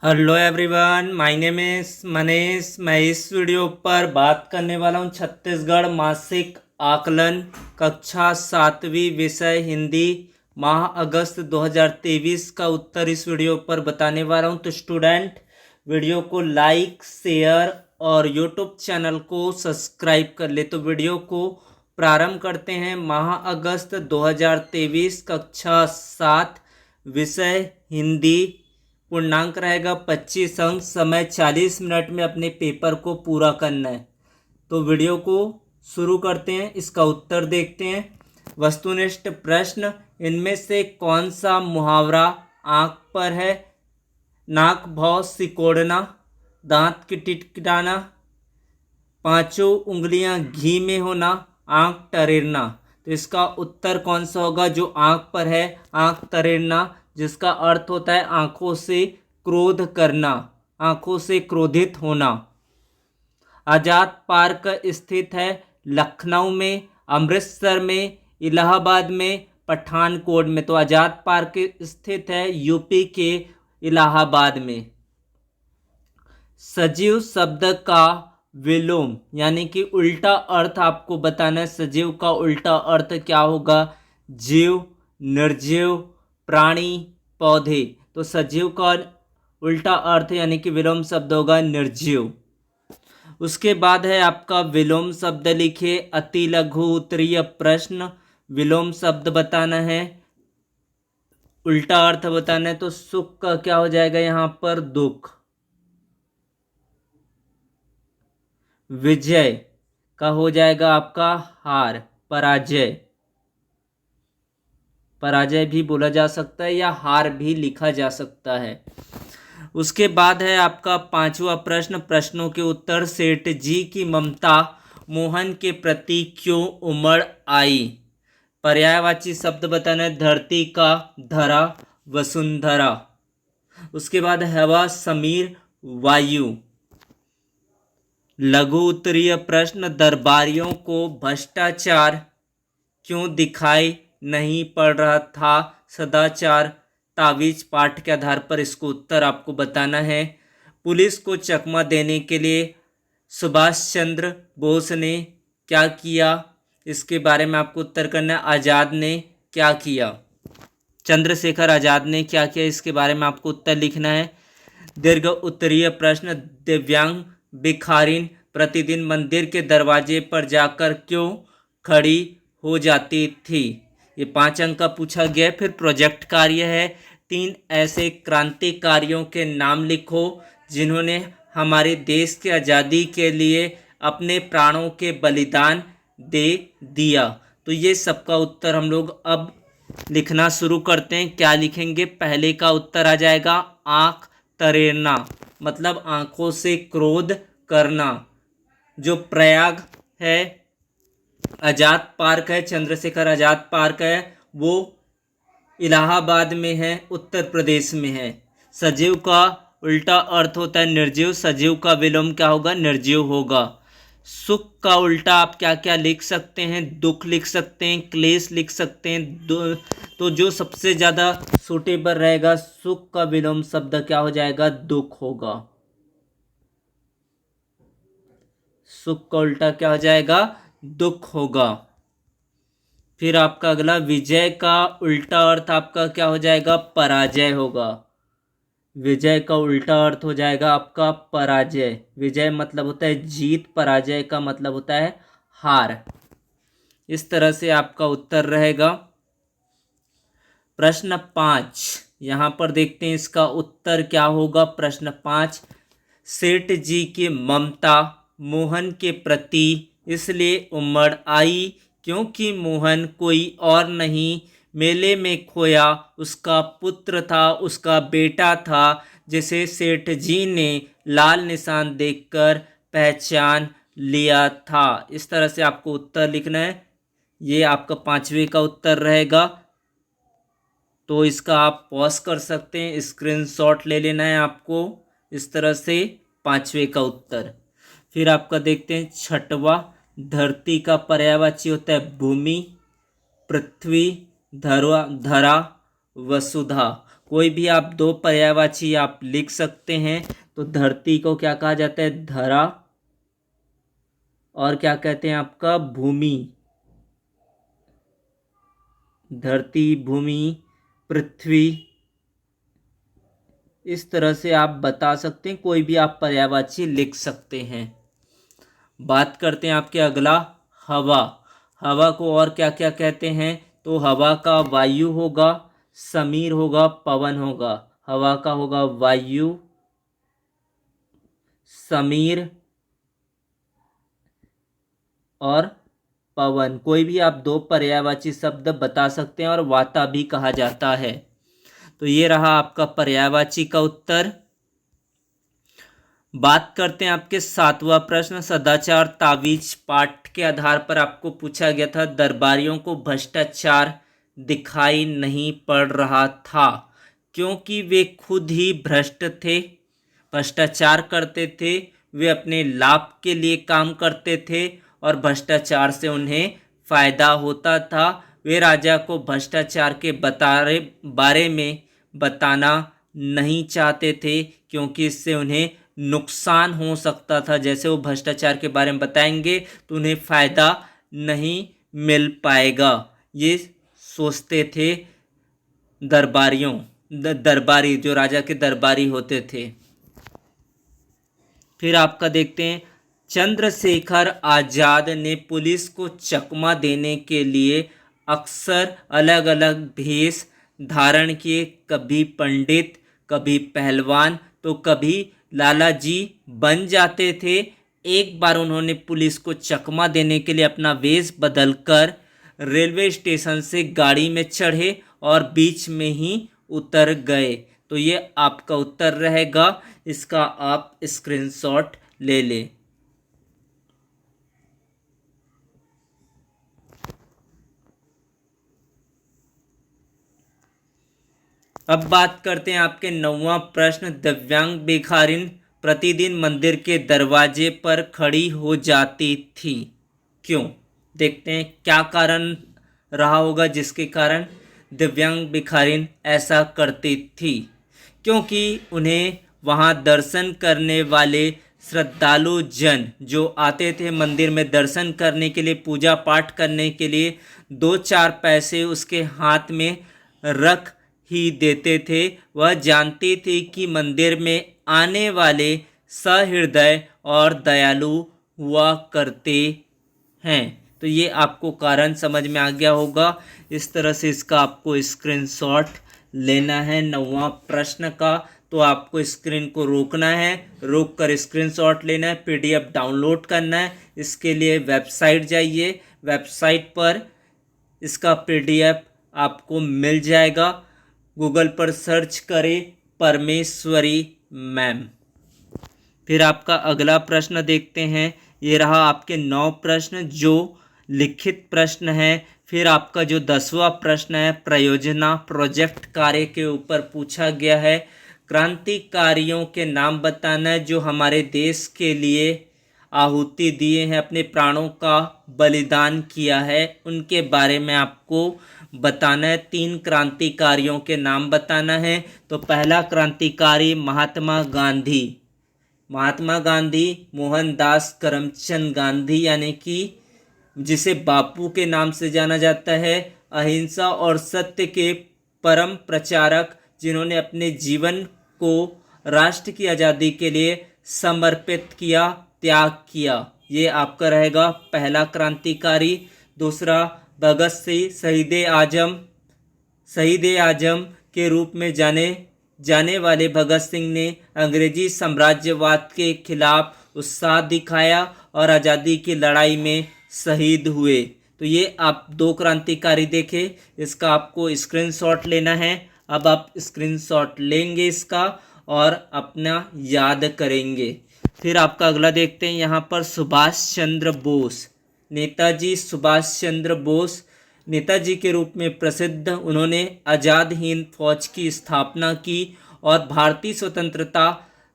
Hello everyone, my name is Manish. मैं इस video पर बात करने वाला हूँ छत्तीसगढ़ मासिक आकलन कक्षा 7वीं विषय हिंदी माह अगस्त 2023 का उत्तर इस वीडियो पर बताने वाला हूँ। तो स्टूडेंट, वीडियो को लाइक, शेयर और यूट्यूब चैनल को सब्सक्राइब कर ले। तो वीडियो को प्रारंभ करते हैं। माह अगस्त 2023 कक्षा 7 विषय हिंदी, पूर्णांक रहेगा 25 अंक। समय 40 मिनट में अपने पेपर को पूरा करना है। तो वीडियो को शुरू करते हैं, इसका उत्तर देखते हैं। वस्तुनिष्ठ प्रश्न, इनमें से कौन सा मुहावरा आंख पर है? नाक भौं सिकोड़ना, दांत किटकिटाना, पांचों उंगलियां घी में होना, आंख तरेरना। तो इसका उत्तर कौन सा होगा? जो आंख पर है, आंख तरेरना, जिसका अर्थ होता है आंखों से क्रोध करना, आंखों से क्रोधित होना। आजाद पार्क स्थित है लखनऊ में, अमृतसर में, इलाहाबाद में, पठानकोट में। तो आजाद पार्क स्थित है यूपी के इलाहाबाद में। सजीव शब्द का विलोम यानी कि उल्टा अर्थ आपको बताना है। सजीव का उल्टा अर्थ क्या होगा? जीव, निर्जीव, प्राणी, पौधे। तो सजीव का उल्टा अर्थ यानी कि विलोम शब्द होगा निर्जीव। उसके बाद है आपका विलोम शब्द लिखिए। अति लघु उत्तरीय प्रश्न, विलोम शब्द बताना है, उल्टा अर्थ बताना है। तो सुख का क्या हो जाएगा यहाँ पर? दुख। विजय का हो जाएगा आपका हार, पराजय। पराजय भी बोला जा सकता है या हार भी लिखा जा सकता है। उसके बाद है आपका 5वां प्रश्न, प्रश्नों के उत्तर। सेठ जी की ममता मोहन के प्रति क्यों उमड़ आई? पर्यायवाची शब्द बताना है। धरती का, धरा, वसुंधरा। उसके बाद हवा, समीर, वायु। लघु उत्तरीय प्रश्न, दरबारियों को भ्रष्टाचार क्यों दिखाई नहीं पड़ रहा था? सदाचार, तावीज पाठ के आधार पर इसको उत्तर आपको बताना है। पुलिस को चकमा देने के लिए सुभाष चंद्र बोस ने क्या किया? इसके बारे में आपको उत्तर करना है। आज़ाद ने क्या किया? चंद्रशेखर आज़ाद ने क्या किया? इसके बारे में आपको उत्तर लिखना है। दीर्घ उत्तरीय प्रश्न, दिव्यांग भिखारिन प्रतिदिन मंदिर के दरवाजे पर जाकर क्यों खड़ी हो जाती थी? ये 5 अंक का पूछा गया। फिर प्रोजेक्ट कार्य है। 3 ऐसे क्रांतिकारियों के नाम लिखो जिन्होंने हमारे देश की आज़ादी के लिए अपने प्राणों के बलिदान दे दिया। तो ये सबका उत्तर हम लोग अब लिखना शुरू करते हैं। क्या लिखेंगे? पहले का उत्तर आ जाएगा आंख तरेरना, मतलब आंखों से क्रोध करना। जो प्रयाग है, आजाद पार्क है, चंद्रशेखर आजाद पार्क है, वो इलाहाबाद में है, उत्तर प्रदेश में है। सजीव का उल्टा अर्थ होता है निर्जीव। सजीव का विलोम क्या होगा? निर्जीव होगा। सुख का उल्टा आप क्या क्या लिख सकते हैं? दुख लिख सकते हैं, क्लेश लिख सकते हैं। तो जो सबसे ज़्यादा सूटेबल रहेगा, सुख का विलोम शब्द क्या हो जाएगा? दुख होगा। सुख का उल्टा क्या हो जाएगा? दुख होगा। फिर आपका अगला, विजय का उल्टा अर्थ आपका क्या हो जाएगा? पराजय होगा। विजय का उल्टा अर्थ हो जाएगा आपका पराजय। विजय मतलब होता है जीत, पराजय का मतलब होता है हार। इस तरह से आपका उत्तर रहेगा। प्रश्न 5 यहाँ पर देखते हैं इसका उत्तर क्या होगा। प्रश्न 5, सेठ जी की ममता मोहन के प्रति इसलिए उमड़ आई क्योंकि मोहन कोई और नहीं, मेले में खोया उसका पुत्र था, उसका बेटा था, जिसे सेठ जी ने लाल निशान देखकर पहचान लिया था। इस तरह से आपको उत्तर लिखना है। ये आपका 5वें का उत्तर रहेगा। तो इसका आप पॉज कर सकते हैं, स्क्रीनशॉट ले लेना है आपको। इस तरह से 5वें का उत्तर। फिर आपका देखते हैं 6वां, धरती का पर्यायवाची होता है भूमि, पृथ्वी, धरा, वसुधा। कोई भी आप दो पर्यायवाची आप लिख सकते हैं। तो धरती को क्या कहा जाता है? धरा। और क्या कहते हैं आपका? भूमि। धरती, भूमि, पृथ्वी, इस तरह से आप बता सकते हैं। कोई भी आप पर्यायवाची लिख सकते हैं। बात करते हैं आपके अगला, हवा। हवा को और क्या क्या कहते हैं? तो हवा का वायु होगा, समीर होगा, पवन होगा। हवा का होगा वायु, समीर और पवन। कोई भी आप दो पर्यायवाची शब्द बता सकते हैं। और वाता भी कहा जाता है। तो ये रहा आपका पर्यायवाची का उत्तर। बात करते हैं आपके 7वां प्रश्न, सदाचार तावीज पाठ के आधार पर आपको पूछा गया था, दरबारियों को भ्रष्टाचार दिखाई नहीं पड़ रहा था क्योंकि वे खुद ही भ्रष्ट थे, भ्रष्टाचार करते थे, वे अपने लाभ के लिए काम करते थे और भ्रष्टाचार से उन्हें फायदा होता था। वे राजा को भ्रष्टाचार के बारे में बताना नहीं चाहते थे क्योंकि इससे उन्हें नुकसान हो सकता था। जैसे वो भ्रष्टाचार के बारे में बताएंगे तो उन्हें फायदा नहीं मिल पाएगा, ये सोचते थे दरबारी जो राजा के दरबारी होते थे। फिर आपका देखते हैं, चंद्रशेखर आजाद ने पुलिस को चकमा देने के लिए अक्सर अलग अलग भेष धारण किए, कभी पंडित, कभी पहलवान, तो कभी लालाजी बन जाते थे। एक बार उन्होंने पुलिस को चकमा देने के लिए अपना वेश बदलकर रेलवे स्टेशन से गाड़ी में चढ़े और बीच में ही उतर गए। तो ये आपका उत्तर रहेगा, इसका आप स्क्रीनशॉट ले लें। अब बात करते हैं आपके 9वां प्रश्न, दिव्यांग भिखारिन प्रतिदिन मंदिर के दरवाजे पर खड़ी हो जाती थी, क्यों? देखते हैं क्या कारण रहा होगा जिसके कारण दिव्यांग भिखारिन ऐसा करती थी। क्योंकि उन्हें वहाँ दर्शन करने वाले श्रद्धालु जन जो आते थे मंदिर में दर्शन करने के लिए, पूजा पाठ करने के लिए, 2-4 पैसे उसके हाथ में रख ही देते थे। वह जानती थी कि मंदिर में आने वाले सहृदय और दयालु हुआ करते हैं। तो ये आपको कारण समझ में आ गया होगा। इस तरह से इसका आपको स्क्रीनशॉट लेना है 9वां प्रश्न का। तो आपको स्क्रीन को रोकना है, रोक कर स्क्रीनशॉट लेना है, पीडीएफ डाउनलोड करना है। इसके लिए वेबसाइट जाइए, वेबसाइट पर इसका पीडीएफ आपको मिल जाएगा। गूगल पर सर्च करें परमेश्वरी मैम। फिर आपका अगला प्रश्न देखते हैं, ये रहा आपके 9 प्रश्न जो लिखित प्रश्न है। फिर आपका जो 10वां प्रश्न है, प्रयोजना प्रोजेक्ट कार्य के ऊपर पूछा गया है। क्रांतिकारियों के नाम बताना है जो हमारे देश के लिए आहुति दिए हैं, अपने प्राणों का बलिदान किया है, उनके बारे में आपको बताना है। 3 क्रांतिकारियों के नाम बताना है। तो पहला क्रांतिकारी महात्मा गांधी, महात्मा गांधी मोहनदास करमचंद गांधी, यानी कि जिसे बापू के नाम से जाना जाता है, अहिंसा और सत्य के परम प्रचारक, जिन्होंने अपने जीवन को राष्ट्र की आज़ादी के लिए समर्पित किया, त्याग किया। ये आपका रहेगा पहला क्रांतिकारी। दूसरा, भगत सिंह शहीद आजम के रूप में जाने वाले भगत सिंह ने अंग्रेजी साम्राज्यवाद के खिलाफ उत्साह दिखाया और आज़ादी की लड़ाई में शहीद हुए। तो ये आप 2 क्रांतिकारी देखे, इसका आपको स्क्रीनशॉट लेना है। अब आप स्क्रीनशॉट लेंगे इसका और अपना याद करेंगे। फिर आपका अगला देखते हैं, यहाँ पर सुभाष चंद्र बोस, नेताजी सुभाष चंद्र बोस नेताजी के रूप में प्रसिद्ध। उन्होंने आज़ाद हिंद फौज की स्थापना की और भारतीय स्वतंत्रता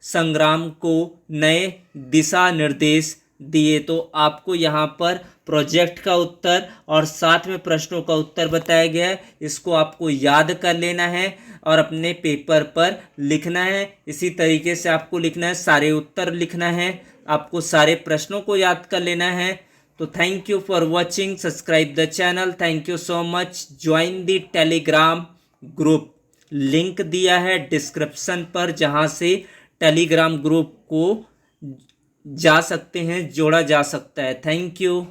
संग्राम को नए दिशा निर्देश दिए। तो आपको यहाँ पर प्रोजेक्ट का उत्तर और साथ में प्रश्नों का उत्तर बताया गया है, इसको आपको याद कर लेना है और अपने पेपर पर लिखना है। इसी तरीके से आपको लिखना है, सारे उत्तर लिखना है, आपको सारे प्रश्नों को याद कर लेना है। तो thank you for watching, subscribe the channel, thank you so much, join the Telegram group, link दिया है डिस्क्रिप्शन पर, जहां से टेलीग्राम ग्रुप को जा सकते हैं, जोड़ा जा सकता है। Thank you.